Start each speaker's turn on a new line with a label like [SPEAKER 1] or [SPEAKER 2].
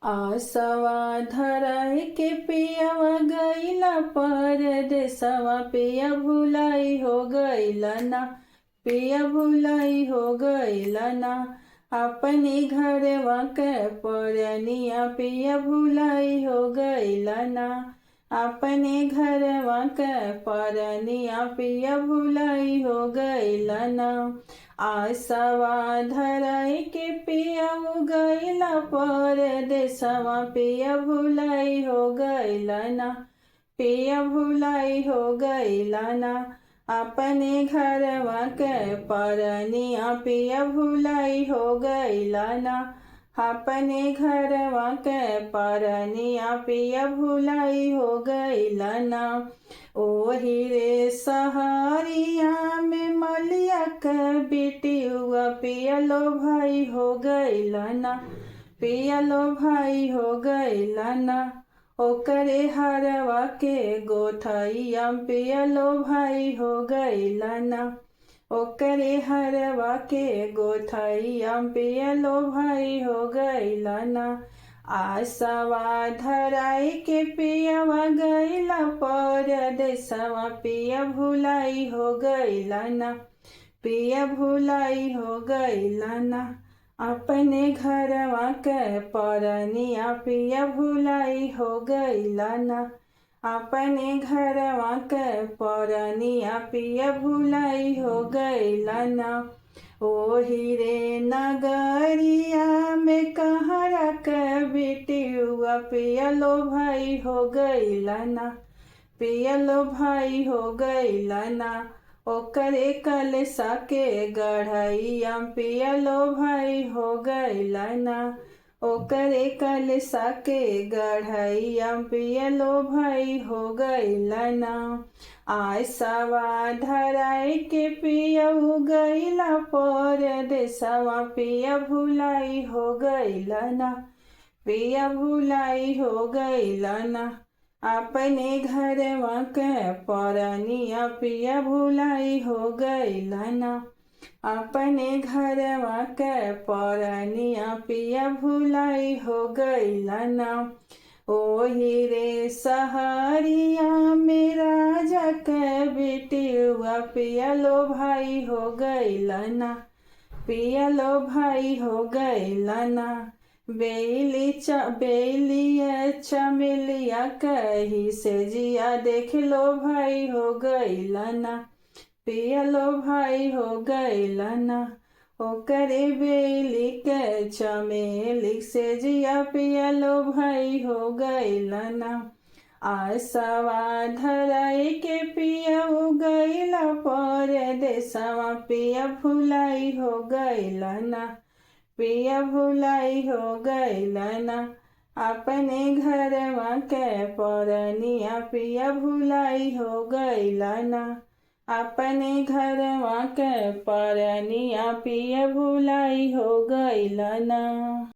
[SPEAKER 1] आसवा धराई के पियवा गईला परदेसवा पिया भुलाई हो गईला ना। पिया भुलाई हो गईला ना। अपने घरवा के परनिया पिया भुलाई हो गईला ना। अपने घरवा के परनिया पिया भुलाई हो गईला ना। आसवा धराई के पिया गईला परदेसवा पिया भुलाई हो गईला ना। पिया भुलाई हो गईला ना। अपने घरवा के परनिया पिया भुलाई हो गईला ना। अपने घरवा के परनिया पिया भुलाई हो गईला ना। ओही रे सहारिया में मलिया के बिटियुआ पियलो भाई हो गईला ना। पियलो भाई हो गईला ना। ओकरे हरवा के गोथैया पियलो भाई हो गईला ना। ओकरे हरवा के गोथैया पियलो भाई हो गईला ना। आसवा धराई के पियवा गईला परदेसवा पिया भुलाई हो गईला ना। पिया भुलाई हो गईला ना। अपने घरवा के परनिया पिया भुलाई हो गईला ना। अपने घरवा के परनिया पिया भुलाई हो गईला ना। ओही रे नगरिया में कहरा के बिटियुआ पियलो भाई हो गईला ना। पियलो भाई हो गईला ना। ओकरे कलसा के गढ़ैया पियलो भाई हो गईला ना। ओकरे कलसा के गढ़ैया पियलो भाई हो गईला ना। आसवा धराई के पियऊ गईला परदेसवा पिया भुलाई हो गईला ना। पिया भुलाई हो गईला ना। अपने घरवा के परनिया पिया भुलाई हो गईला ना। अपने घरवा के परनिया पिया भुलाई हो गईला ना। ओही रे सहारिया में राजा के बिटियुआ पियलो भाई हो गईला ना। पियलो भाई हो गईला ना। बेलिया चमेलिया कही से जिया देख लो भाई हो गईला ना। पियलो भाई हो गईला ना। ओकरे बेली के चमेली से जिया पियलो भाई हो गईला ना। आसवा धराई के पिया गईला परदेसवा पिया भुलाई हो गईला ना। पिया भुलाई हो गईला ना। अपने घरवा के परनिया पिया भुलाई हो गईला ना। अपने घरवा के परनिया पिया भुलाई हो गईला ना।